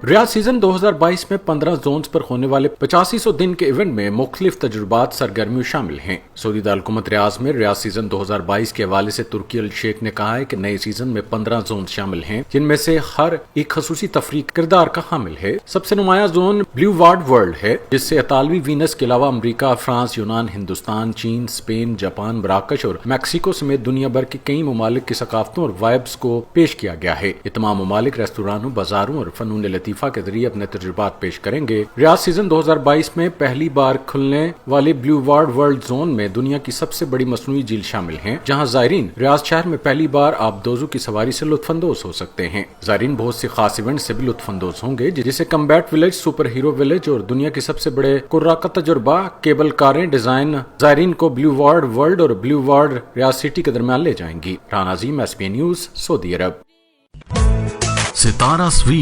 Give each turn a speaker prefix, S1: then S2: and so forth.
S1: ریاض season 2022 میں 15 zones پر ہونے والے 8500 دن کے ایونٹ میں مختلف تجربات سرگرمیوں شامل ہیں۔ سعودی دارالحکومت ریاض میں ریاض سیزن 2022 کے حوالے سے ترکی الشیخ نے کہا ہے کہ نئے سیزن میں 15 زونز شامل ہیں، جن میں سے ہر ایک خصوصی تفریح کردار کا حامل ہے۔ سب سے نمایاں زون بلیو وارڈ ورلڈ ہے، جس سے اطالوی وینس کے علاوہ امریکہ، فرانس، یونان، ہندوستان، چین، اسپین، جاپان، مراکش اور میکسیکو سمیت دنیا بھر کے کئی ممالک کی ثقافتوں اور وائبس کو پیش کیا گیا ہے۔ یہ تمام ممالک ریستورانوں، بازاروں اور فنون لطیفہ کے ذریعے اپنے تجربات پیش کریں گے۔ ریاض سیزن 2022 میں پہلی بار کھلنے والے بلیو وارڈ ورلڈ زون میں دنیا کی سب سے بڑی مصنوعی جھیل شامل ہیں، جہاں زائرین ریاض شہر میں پہلی بار آبدوزوں کی سواری سے لطف اندوز ہو سکتے ہیں۔ زائرین بہت سی خاص ایونٹ سے بھی لطف اندوز ہوں گے، جیسے combat village, super hero village اور دنیا کی سب سے بڑے قرہ کا تجربہ، کیبل کاریں ڈیزائن زائرین کو بلیو وارڈ ورلڈ اور بلیو وارڈ ریاض سٹی کے درمیان لے جائیں گی۔ رانا عظیم، SBN نیوز، سعودی عرب۔
S2: ستارہ سویٹ